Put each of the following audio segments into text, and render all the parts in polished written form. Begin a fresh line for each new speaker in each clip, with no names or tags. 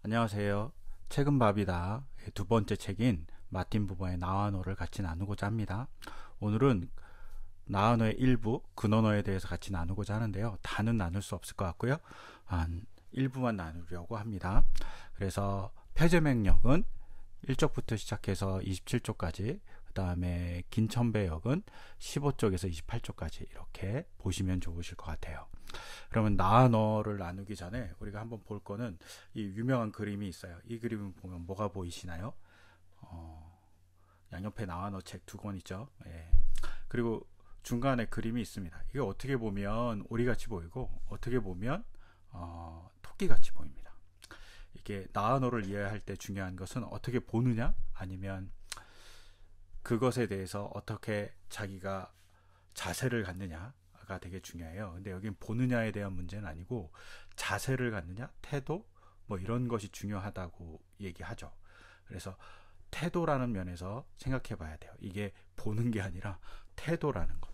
안녕하세요. 책은 밥이다. 두 번째 책인 마틴 부버의 나와노를 같이 나누고자 합니다. 오늘은 나와노의 일부, 근원어에 대해서 같이 나누고자 하는데요. 다는 나눌 수 없을 것 같고요. 한 일부만 나누려고 합니다. 그래서 표제 맥력은 1쪽부터 시작해서 27쪽까지, 그 다음에 긴천배역은 15쪽에서 28쪽까지 이렇게 보시면 좋으실 것 같아요. 그러면 나와 너를 나누기 전에 우리가 한번 볼 거는 이 유명한 그림이 있어요. 이 그림을 보면 뭐가 보이시나요? 양옆에 나와 너 책 두 권 있죠. 예. 그리고 중간에 그림이 있습니다. 이게 어떻게 보면 오리같이 보이고 어떻게 보면 토끼같이 보입니다. 이게 나와 너를 이해할 때 중요한 것은 어떻게 보느냐, 아니면 그것에 대해서 어떻게 자기가 자세를 갖느냐가 되게 중요해요. 근데 여긴 보느냐에 대한 문제는 아니고 자세를 갖느냐, 태도, 뭐 이런 것이 중요하다고 얘기하죠. 그래서 태도라는 면에서 생각해 봐야 돼요. 이게 보는 게 아니라 태도라는 것.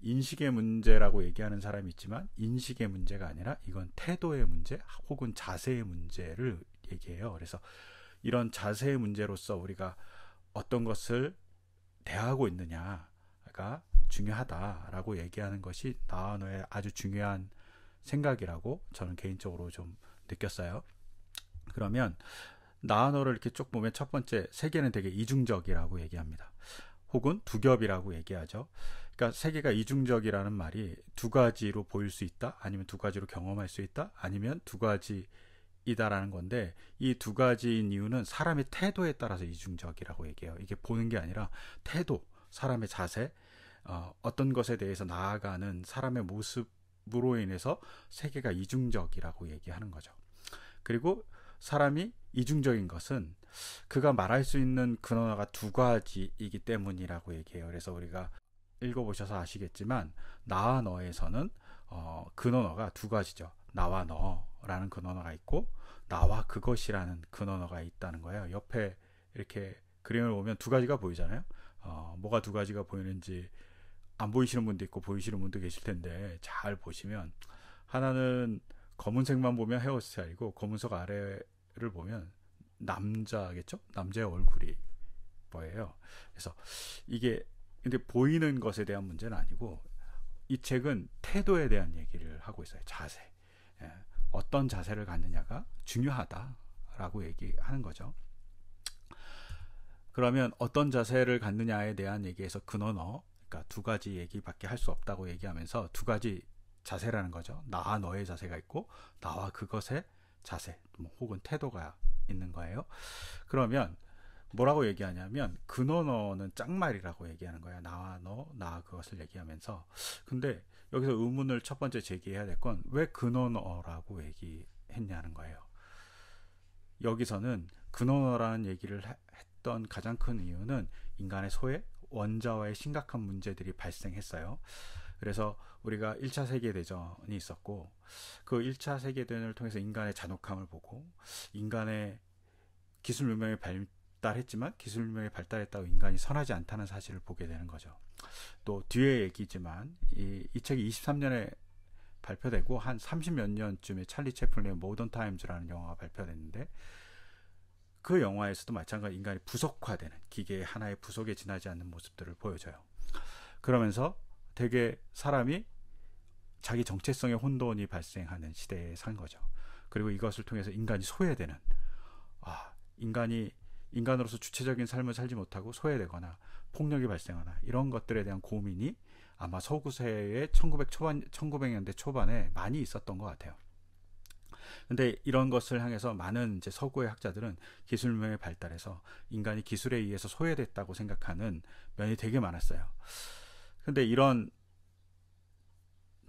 인식의 문제라고 얘기하는 사람이 있지만 인식의 문제가 아니라 이건 태도의 문제 혹은 자세의 문제를 얘기해요. 그래서 이런 자세의 문제로서 우리가 어떤 것을 대하고 있느냐가 중요하다라고 얘기하는 것이 나와노의 아주 중요한 생각이라고 저는 개인적으로 좀 느꼈어요. 그러면 나와노를 이렇게 쭉 보면 첫 번째, 세계는 되게 이중적이라고 얘기합니다. 혹은 두겹이라고 얘기하죠. 그러니까 세계가 이중적이라는 말이 두 가지로 보일 수 있다, 아니면 두 가지로 경험할 수 있다, 아니면 두 가지 이다라는 건데, 이 두 가지인 이유는 사람의 태도에 따라서 이중적이라고 얘기해요. 이게 보는 게 아니라 태도, 사람의 자세, 어떤 것에 대해서 나아가는 사람의 모습으로 인해서 세계가 이중적이라고 얘기하는 거죠. 그리고 사람이 이중적인 것은 그가 말할 수 있는 근원어가 두 가지이기 때문이라고 얘기해요. 그래서 우리가 읽어보셔서 아시겠지만 나와 너에서는 근원어가 두 가지죠. 나와 너라는 근원어가 있고 나와 그것이라는 근원어가 있다는 거예요. 옆에 이렇게 그림을 보면 두 가지가 보이잖아요. 뭐가 두 가지가 보이는지 안 보이시는 분도 있고 보이시는 분도 계실 텐데, 잘 보시면 하나는 검은색만 보면 헤어스타일이고 검은색 아래를 보면 남자겠죠? 남자의 얼굴이 보여요. 그래서 이게 근데 보이는 것에 대한 문제는 아니고 이 책은 태도에 대한 얘기를 하고 있어요. 자세. 예. 어떤 자세를 갖느냐가 중요하다라고 얘기하는 거죠. 그러면 어떤 자세를 갖느냐에 대한 얘기에서 근원어, 그러니까 두 가지 얘기밖에 할 수 없다고 얘기하면서 두 가지 자세라는 거죠. 나와 너의 자세가 있고 나와 그것의 자세, 혹은 태도가 있는 거예요. 그러면 뭐라고 얘기하냐면 근원어는 짝말이라고 얘기하는 거야. 나와 너, 나와 그것을 얘기하면서. 근데 여기서 의문을 첫 번째 제기해야 될 건 왜 근원어라고 얘기했냐는 거예요. 여기서는 근원어라는 얘기를 했던 가장 큰 이유는 인간의 소외, 원자와의 심각한 문제들이 발생했어요. 그래서 우리가 1차 세계대전이 있었고 그 1차 세계대전을 통해서 인간의 잔혹함을 보고 인간의 기술 문명이 발달했지만 기술 문명이 발달했다고 인간이 선하지 않다는 사실을 보게 되는 거죠. 또 뒤에 얘기지만 이 책이 23년에 발표되고 한 30몇 년쯤에 찰리 채플린의 모던 타임즈라는 영화가 발표됐는데, 그 영화에서도 마찬가지로 인간이 부속화되는, 기계의 하나의 부속에 지나지 않는 모습들을 보여줘요. 그러면서 되게 사람이 자기 정체성의 혼돈이 발생하는 시대에 산 거죠. 그리고 이것을 통해서 인간이 소외되는, 인간이 인간으로서 주체적인 삶을 살지 못하고 소외되거나 폭력이 발생하나 이런 것들에 대한 고민이 아마 서구세의 1900년대 초반에 많이 있었던 것 같아요. 근데 이런 것을 향해서 많은 이제 서구의 학자들은 기술명의 발달해서 인간이 기술에 의해서 소외됐다고 생각하는 면이 되게 많았어요. 근데 이런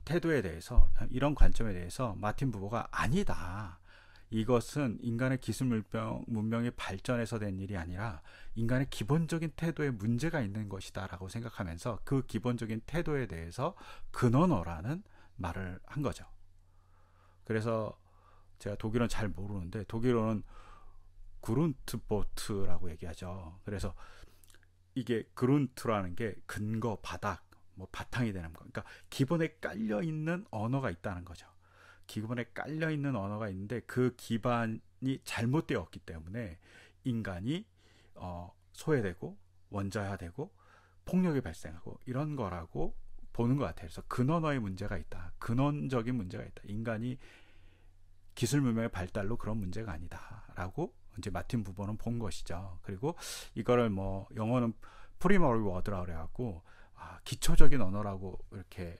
태도에 대해서, 이런 관점에 대해서 마틴 부버가 아니다. 이것은 인간의 기술 문명이 발전해서 된 일이 아니라 인간의 기본적인 태도에 문제가 있는 것이다 라고 생각하면서 그 기본적인 태도에 대해서 근원어라는 말을 한 거죠. 그래서 제가 독일어는 잘 모르는데 독일어는 그룬트보트라고 얘기하죠. 그래서 이게 그룬트라는 게 근거, 바닥, 뭐 바탕이 되는 거. 그러니까 기본에 깔려 있는 언어가 있다는 거죠. 기본에 깔려 있는 언어가 있는데 그 기반이 잘못되었기 때문에 인간이 소외되고 원자화되고 폭력이 발생하고 이런 거라고 보는 것 같아요. 그래서 근언어의 문제가 있다. 근원적인 문제가 있다. 인간이 기술 문명의 발달로 그런 문제가 아니다라고 이제 마틴 부버는 본 것이죠. 그리고 이거를 뭐 영어는 프리머리 워드라고 그래갖고 기초적인 언어라고 이렇게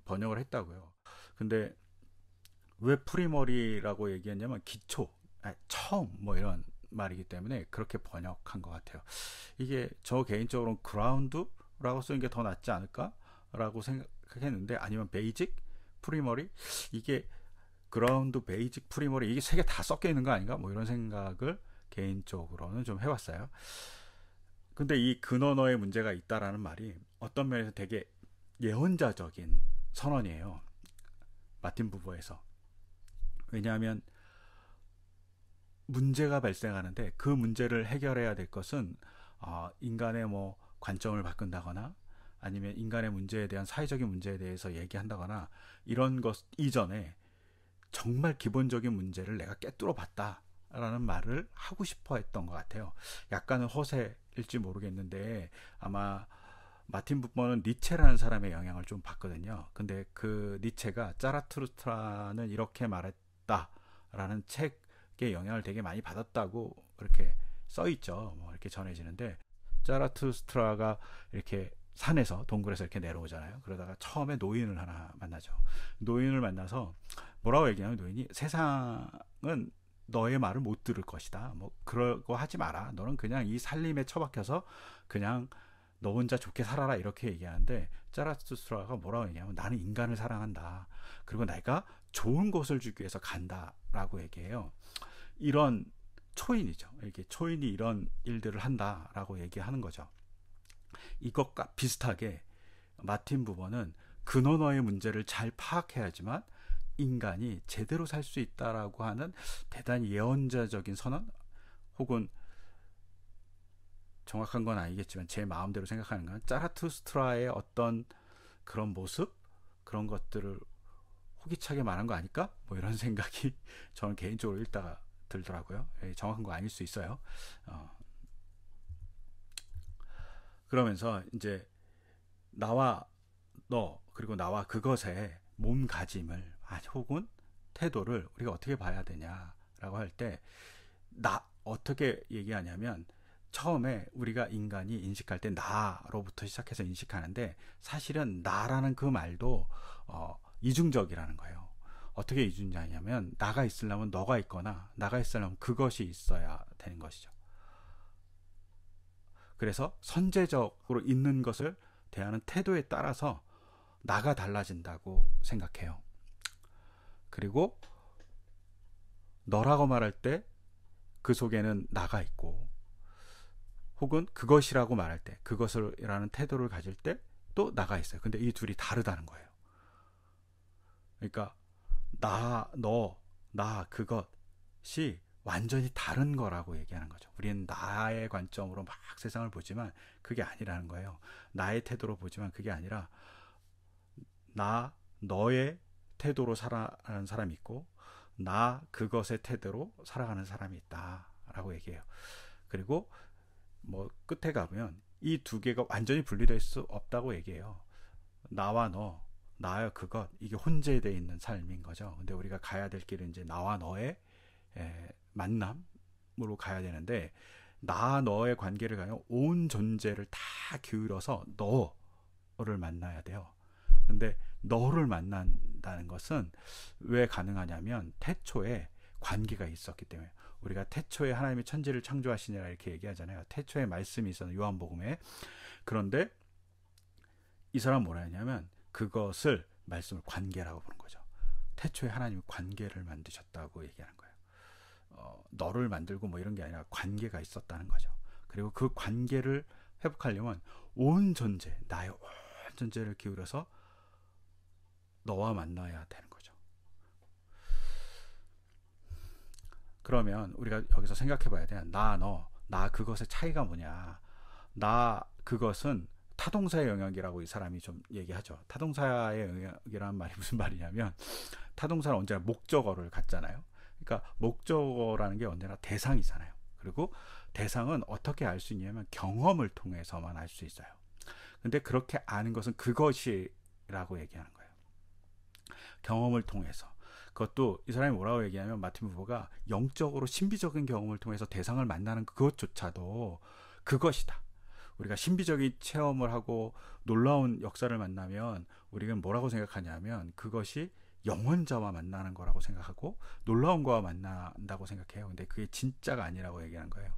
번역을 했다고요. 근데 왜 프리머리라고 얘기했냐면 기초, 처음 뭐 이런 말이기 때문에 그렇게 번역한 것 같아요. 이게 저 개인적으로는 그라운드라고 쓰는 게 더 낫지 않을까라고 생각했는데, 아니면 베이직, 프리머리, 이게 그라운드, 베이직, 프리머리 이게 세 개 다 섞여 있는 거 아닌가? 뭐 이런 생각을 개인적으로는 좀 해봤어요. 근데 이 근언어에 문제가 있다라는 말이 어떤 면에서 되게 예언자적인 선언이에요. 마틴 부버에서. 왜냐하면 문제가 발생하는데 그 문제를 해결해야 될 것은 인간의 뭐 관점을 바꾼다거나 아니면 인간의 문제에 대한 사회적인 문제에 대해서 얘기한다거나 이런 것 이전에 정말 기본적인 문제를 내가 꿰뚫어 봤다라는 말을 하고 싶어 했던 것 같아요. 약간은 허세일지 모르겠는데 아마 마틴 부버는 니체라는 사람의 영향을 좀 받거든요. 근데 그 니체가 짜라투스트라는 이렇게 말했다라는 책의 영향을 되게 많이 받았다고 이렇게 써 있죠. 뭐 이렇게 전해지는데, 짜라투스트라가 이렇게 산에서 동굴에서 이렇게 내려오잖아요. 그러다가 처음에 노인을 하나 만나죠. 노인을 만나서 뭐라고 얘기하면, 노인이 세상은 너의 말을 못 들을 것이다. 뭐 그러고 하지 마라. 너는 그냥 이 살림에 처박혀서 그냥 너 혼자 좋게 살아라, 이렇게 얘기하는데, 짜라투스트라가 뭐라고 얘기하면 나는 인간을 사랑한다. 그리고 내가 좋은 것을 주기 위해서 간다라고 얘기해요. 이런 초인이죠. 이렇게 초인이 이런 일들을 한다라고 얘기하는 거죠. 이것과 비슷하게 마틴 부버는 근언어의 문제를 잘 파악해야지만 인간이 제대로 살 수 있다라고 하는 대단히 예언자적인 선언, 혹은 정확한 건 아니겠지만 제 마음대로 생각하는 건 짜라투스트라의 어떤 그런 모습, 그런 것들을 호기차게 말한 거 아닐까? 뭐 이런 생각이 저는 개인적으로 읽다가 들더라고요. 정확한 거 아닐 수 있어요. 그러면서 이제 나와 너, 그리고 나와 그것의 몸가짐을 혹은 태도를 우리가 어떻게 봐야 되냐라고 할 때, 나 어떻게 얘기하냐면, 처음에 우리가 인간이 인식할 때 나로부터 시작해서 인식하는데, 사실은 나라는 그 말도 이중적이라는 거예요. 어떻게 이중적이냐면, 나가 있으려면 너가 있거나 나가 있으려면 그것이 있어야 되는 것이죠. 그래서 선제적으로 있는 것을 대하는 태도에 따라서 나가 달라진다고 생각해요. 그리고 너라고 말할 때 그 속에는 나가 있고, 혹은 그것이라고 말할 때, 그것이라는 태도를 가질 때 또 나가 있어요. 근데 이 둘이 다르다는 거예요. 그러니까 나, 너, 나, 그것이 완전히 다른 거라고 얘기하는 거죠. 우리는 나의 관점으로 막 세상을 보지만 그게 아니라는 거예요. 나의 태도로 보지만 그게 아니라, 나, 너의 태도로 살아가는 사람이 있고, 나, 그것의 태도로 살아가는 사람이 있다라고 얘기해요. 그리고 뭐 끝에 가면 이 두 개가 완전히 분리될 수 없다고 얘기해요. 나와 너, 나와 그것, 이게 혼재되어 있는 삶인 거죠. 근데 우리가 가야 될 길은 이제 나와 너의 만남으로 가야 되는데, 나 너의 관계를 가면 온 존재를 다 기울여서 너를 만나야 돼요. 근데 너를 만난다는 것은 왜 가능하냐면, 태초에 관계가 있었기 때문에. 우리가 태초에 하나님이 천지를 창조하시니라 이렇게 얘기하잖아요. 태초에 말씀이 있었는 요한복음에. 그런데 이 사람은 뭐라 했냐면, 그것을, 말씀을 관계라고 부른 거죠. 태초에 하나님이 관계를 만드셨다고 얘기하는 거예요. 너를 만들고 뭐 이런 게 아니라 관계가 있었다는 거죠. 그리고 그 관계를 회복하려면 온 존재, 나의 온 존재를 기울여서 너와 만나야 되는 거죠. 그러면 우리가 여기서 생각해 봐야 돼요. 나, 너, 나, 그것의 차이가 뭐냐. 나, 그것은 타동사의 영역이라고 이 사람이 좀 얘기하죠. 타동사의 영역이라는 말이 무슨 말이냐면 타동사는 언제나 목적어를 갖잖아요. 그러니까 목적어라는 게 언제나 대상이잖아요. 그리고 대상은 어떻게 알 수 있냐면 경험을 통해서만 알 수 있어요. 근데 그렇게 아는 것은 그것이라고 얘기하는 거예요. 경험을 통해서. 그것도 이 사람이 뭐라고 얘기하면 마틴 부버가 영적으로 신비적인 경험을 통해서 대상을 만나는 그것조차도 그것이다. 우리가 신비적인 체험을 하고 놀라운 역사를 만나면 우리가 뭐라고 생각하냐면 그것이 영혼자와 만나는 거라고 생각하고 놀라운 거와 만난다고 생각해요. 근데 그게 진짜가 아니라고 얘기하는 거예요.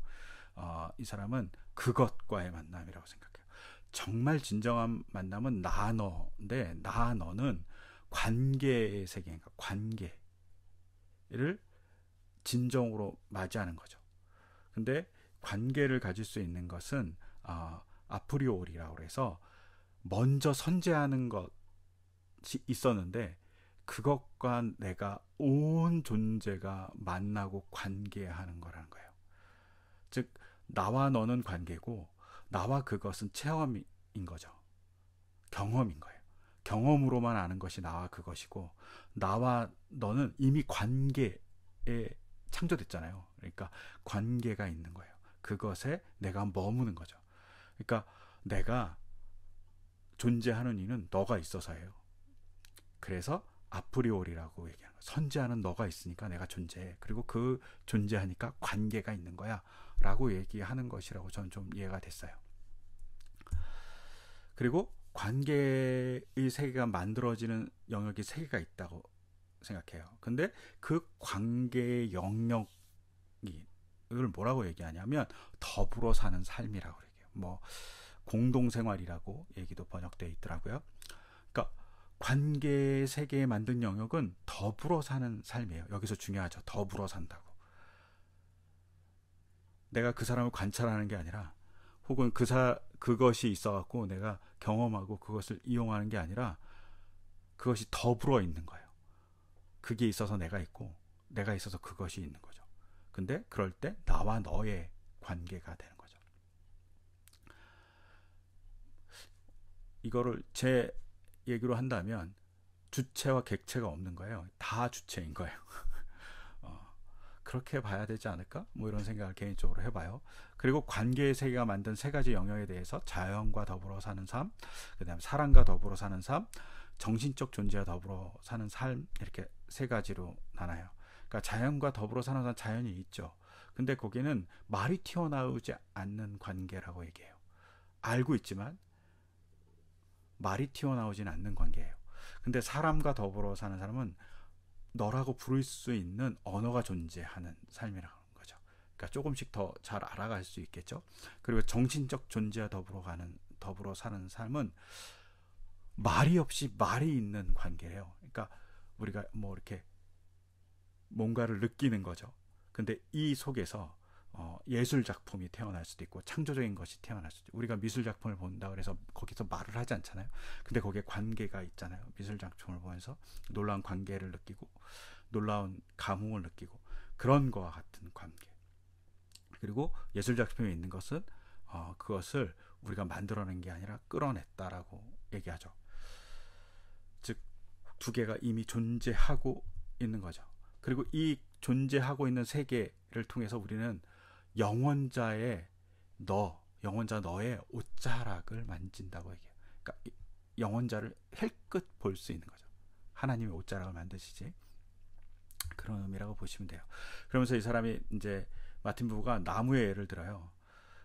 이 사람은 그것과의 만남이라고 생각해요. 정말 진정한 만남은 나 너인데 나 너는 관계의 세계인가 관계를 진정으로 맞이하는 거죠. 근데 관계를 가질 수 있는 것은 아프리오리라고 해서 먼저 선재하는 것이 있었는데 그것과 내가 온 존재가 만나고 관계하는 거라는 거예요. 즉 나와 너는 관계고 나와 그것은 체험인 거죠. 경험인 거예요. 경험으로만 아는 것이 나와 그것이고 나와 너는 이미 관계에 창조됐잖아요. 그러니까 관계가 있는 거예요. 그것에 내가 머무는 거죠. 그러니까 내가 존재하는 이유는 너가 있어서예요. 그래서 아프리오리라고 얘기하는 거예요. 선재하는 너가 있으니까 내가 존재해. 그리고 그 존재하니까 관계가 있는 거야 라고 얘기하는 것이라고 저는 좀 이해가 됐어요. 그리고 관계의 세계가 만들어지는 영역이 세 개가 있다고 생각해요. 근데 그 관계의 영역을 뭐라고 얘기하냐면 더불어 사는 삶이라고 얘기해요. 뭐 공동생활이라고 얘기도 번역되어 있더라고요. 그러니까 관계 세계에 만든 영역은 더불어 사는 삶이에요. 여기서 중요하죠. 더불어 산다고. 내가 그 사람을 관찰하는 게 아니라 혹은 그것이 있어갖고 내가 경험하고 그것을 이용하는 게 아니라 그것이 더불어 있는 거예요. 그게 있어서 내가 있고 내가 있어서 그것이 있는 거죠. 근데 그럴 때 나와 너의 관계가 되는 거죠. 이거를 제 얘기로 한다면 주체와 객체가 없는 거예요. 다 주체인 거예요. 그렇게 봐야 되지 않을까? 뭐 이런 생각을 개인적으로 해봐요. 그리고 관계의 세계가 만든 세 가지 영역에 대해서 자연과 더불어 사는 삶, 그 다음 사랑과 더불어 사는 삶, 정신적 존재와 더불어 사는 삶, 이렇게 세 가지로 나눠요. 그러니까 자연과 더불어 사는 삶, 자연이 있죠. 근데 거기는 말이 튀어나오지 않는 관계라고 얘기해요. 알고 있지만 말이 튀어나오진 않는 관계예요. 근데 사람과 더불어 사는 사람은 너라고 부를 수 있는 언어가 존재하는 삶이라는 거죠. 그러니까 조금씩 더 잘 알아갈 수 있겠죠. 그리고 정신적 존재와 더불어 사는 삶은 말이 없이 말이 있는 관계예요. 그러니까 우리가 뭐 이렇게 뭔가를 느끼는 거죠. 근데 이 속에서 예술 작품이 태어날 수도 있고 창조적인 것이 태어날 수도 있고, 우리가 미술 작품을 본다 그래서 거기서 말을 하지 않잖아요. 근데 거기에 관계가 있잖아요. 미술 작품을 보면서 놀라운 관계를 느끼고 놀라운 감흥을 느끼고 그런 거와 같은 관계. 그리고 예술 작품에 있는 것은 그것을 우리가 만들어낸 게 아니라 끌어냈다라고 얘기하죠. 즉 두 개가 이미 존재하고 있는 거죠. 그리고 이 존재하고 있는 세계를 통해서 우리는 영원자 너의 옷자락을 만진다고 얘기해요. 그러니까 영원자를 힐끗 볼 수 있는 거죠. 하나님의 옷자락을 만드시지. 그런 의미라고 보시면 돼요. 그러면서 이 사람이 이제 마틴 부부가 나무의 예를 들어요.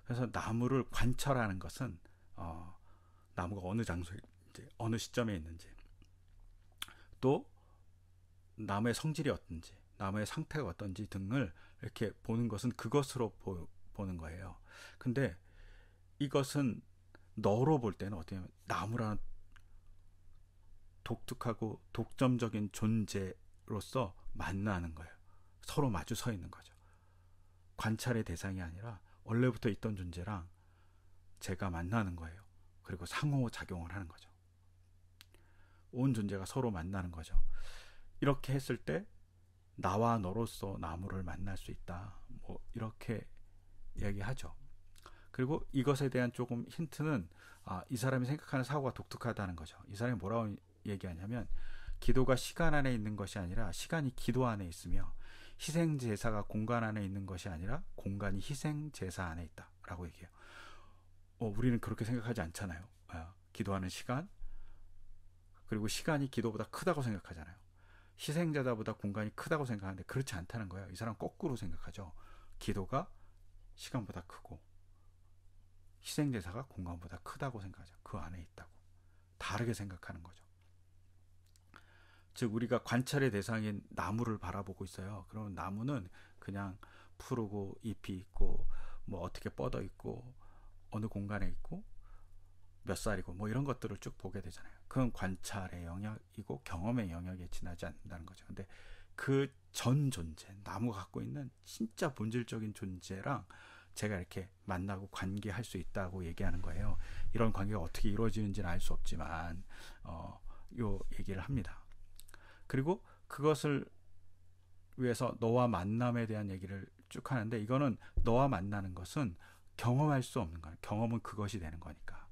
그래서 나무를 관찰하는 것은 나무가 어느 장소에 있는지, 어느 시점에 있는지, 또 나무의 성질이 어떤지, 나무의 상태가 어떤지 등을 이렇게 보는 것은 그것으로 보는 거예요. 근데 이것은 너로 볼 때는 어떻게 보면 나무라는 독특하고 독점적인 존재로서 만나는 거예요. 서로 마주 서 있는 거죠. 관찰의 대상이 아니라 원래부터 있던 존재랑 제가 만나는 거예요. 그리고 상호작용을 하는 거죠. 온 존재가 서로 만나는 거죠. 이렇게 했을 때 나와 너로서 나무를 만날 수 있다. 뭐 이렇게 얘기하죠. 그리고 이것에 대한 조금 힌트는 이 사람이 생각하는 사고가 독특하다는 거죠. 이 사람이 뭐라고 얘기하냐면 기도가 시간 안에 있는 것이 아니라 시간이 기도 안에 있으며 희생 제사가 공간 안에 있는 것이 아니라 공간이 희생 제사 안에 있다라고 얘기해요. 우리는 그렇게 생각하지 않잖아요. 기도하는 시간, 그리고 시간이 기도보다 크다고 생각하잖아요. 희생자다보다 공간이 크다고 생각하는데 그렇지 않다는 거예요. 이 사람 거꾸로 생각하죠. 기도가 시간보다 크고 희생제사가 공간보다 크다고 생각하죠. 그 안에 있다고. 다르게 생각하는 거죠. 즉 우리가 관찰의 대상인 나무를 바라보고 있어요. 그러면 나무는 그냥 푸르고 잎이 있고 뭐 어떻게 뻗어 있고 어느 공간에 있고 몇 살이고 뭐 이런 것들을 쭉 보게 되잖아요. 그건 관찰의 영역이고 경험의 영역에 지나지 않는다는 거죠. 근데 그 전 존재, 나무가 갖고 있는 진짜 본질적인 존재랑 제가 이렇게 만나고 관계할 수 있다고 얘기하는 거예요. 이런 관계가 어떻게 이루어지는지는 알 수 없지만 요 얘기를 합니다. 그리고 그것을 위해서 너와 만남에 대한 얘기를 쭉 하는데, 이거는 너와 만나는 것은 경험할 수 없는 거예요. 경험은 그것이 되는 거니까.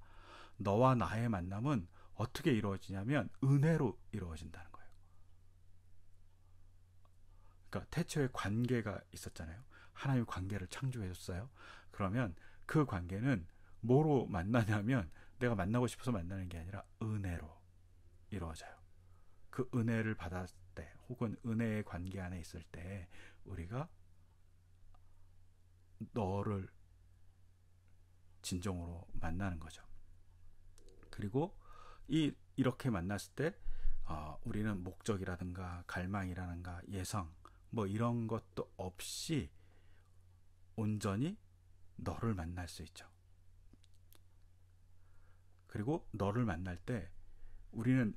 너와 나의 만남은 어떻게 이루어지냐면 은혜로 이루어진다는 거예요. 그러니까 태초에 관계가 있었잖아요. 하나님이 관계를 창조해줬어요. 그러면 그 관계는 뭐로 만나냐면 내가 만나고 싶어서 만나는 게 아니라 은혜로 이루어져요. 그 은혜를 받았을 때 혹은 은혜의 관계 안에 있을 때 우리가 너를 진정으로 만나는 거죠. 그리고 이렇게 만났을 때 우리는 목적이라든가 갈망이라든가 예상 뭐 이런 것도 없이 온전히 너를 만날 수 있죠. 그리고 너를 만날 때 우리는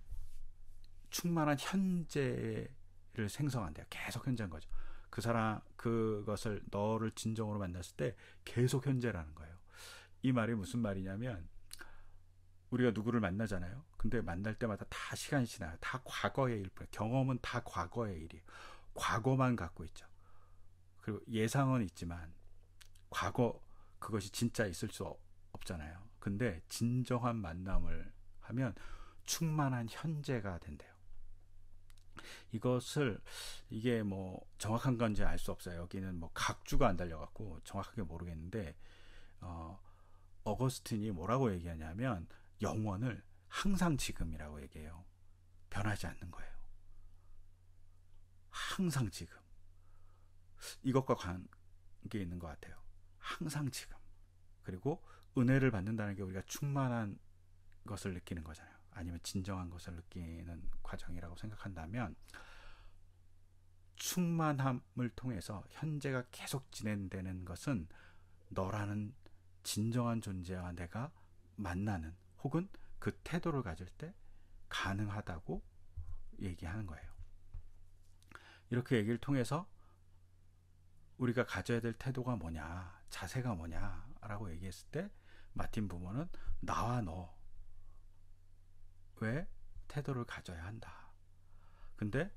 충만한 현재를 생성한대요. 계속 현재인 거죠. 그 사람 그것을 너를 진정으로 만났을 때 계속 현재라는 거예요. 이 말이 무슨 말이냐면 우리가 누구를 만나잖아요. 근데 만날 때마다 다 시간이 지나요. 다 과거의 일뿐이에요. 경험은 다 과거의 일이에요. 과거만 갖고 있죠. 그리고 예상은 있지만 과거 그것이 진짜 있을 수 없잖아요. 근데 진정한 만남을 하면 충만한 현재가 된대요. 이게 뭐 정확한 건지 알 수 없어요. 여기는 뭐 각주가 안 달려갖고 정확하게 모르겠는데 어거스틴이 뭐라고 얘기하냐면 영원을 항상 지금이라고 얘기해요. 변하지 않는 거예요. 항상 지금. 이것과 관계 있는 것 같아요. 항상 지금. 그리고 은혜를 받는다는 게 우리가 충만한 것을 느끼는 거잖아요. 아니면 진정한 것을 느끼는 과정이라고 생각한다면 충만함을 통해서 현재가 계속 진행되는 것은 너라는 진정한 존재와 내가 만나는 혹은 그 태도를 가질 때 가능하다고 얘기하는 거예요. 이렇게 얘기를 통해서 우리가 가져야 될 태도가 뭐냐, 자세가 뭐냐라고 얘기했을 때 마틴 부모는 나와 너의 태도를 가져야 한다. 근데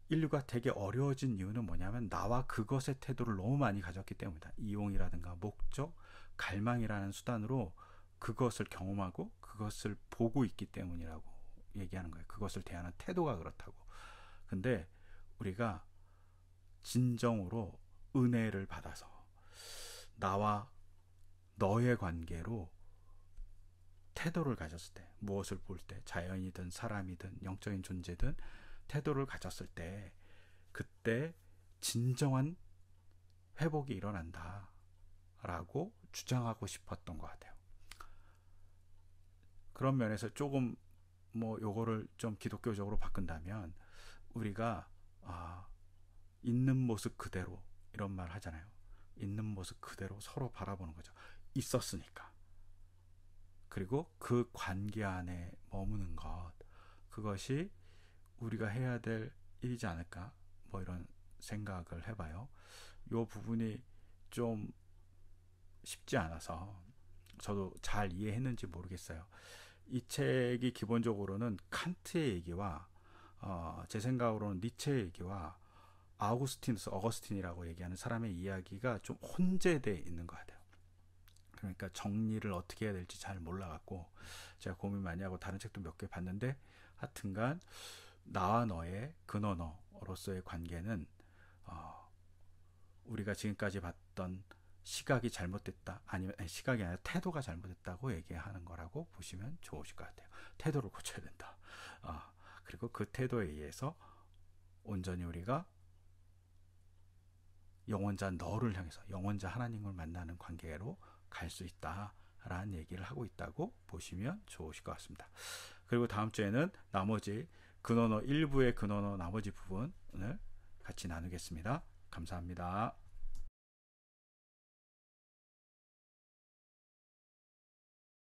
인류가 되게 어려워진 이유는 뭐냐면 나와 그것의 태도를 너무 많이 가졌기 때문이다. 이용이라든가 목적, 갈망이라는 수단으로 그것을 경험하고 그것을 보고 있기 때문이라고 얘기하는 거예요. 그것을 대하는 태도가 그렇다고. 근데 우리가 진정으로 은혜를 받아서 나와 너의 관계로 태도를 가졌을 때, 무엇을 볼 때, 자연이든 사람이든 영적인 존재든 태도를 가졌을 때 그때 진정한 회복이 일어난다 라고 주장하고 싶었던 것 같아요. 그런 면에서 조금 뭐 요거를 좀 기독교적으로 바꾼다면 우리가 있는 모습 그대로 이런 말 하잖아요. 있는 모습 그대로 서로 바라보는 거죠. 있었으니까. 그리고 그 관계 안에 머무는 것, 그것이 우리가 해야 될 일이지 않을까, 뭐 이런 생각을 해봐요. 요 부분이 좀 쉽지 않아서 저도 잘 이해했는지 모르겠어요. 이 책이 기본적으로는 칸트의 얘기와 제 생각으로는 니체의 얘기와 어거스틴이라고 얘기하는 사람의 이야기가 좀 혼재되어 있는 것 같아요. 그러니까 정리를 어떻게 해야 될지 잘 몰라갖고 제가 고민 많이 하고 다른 책도 몇 개 봤는데, 하여튼간 나와 너의 근언어로서의 관계는 우리가 지금까지 봤던 시각이 잘못됐다, 아니면 시각이 아니라 태도가 잘못됐다고 얘기하는 거라고 보시면 좋으실 것 같아요. 태도를 고쳐야 된다. 그리고 그 태도에 의해서 온전히 우리가 영원자 너를 향해서 영원자 하나님을 만나는 관계로 갈 수 있다 라는 얘기를 하고 있다고 보시면 좋으실 것 같습니다. 그리고 다음 주에는 나머지 근언어 일부의 근언어 나머지 부분을 같이 나누겠습니다. 감사합니다.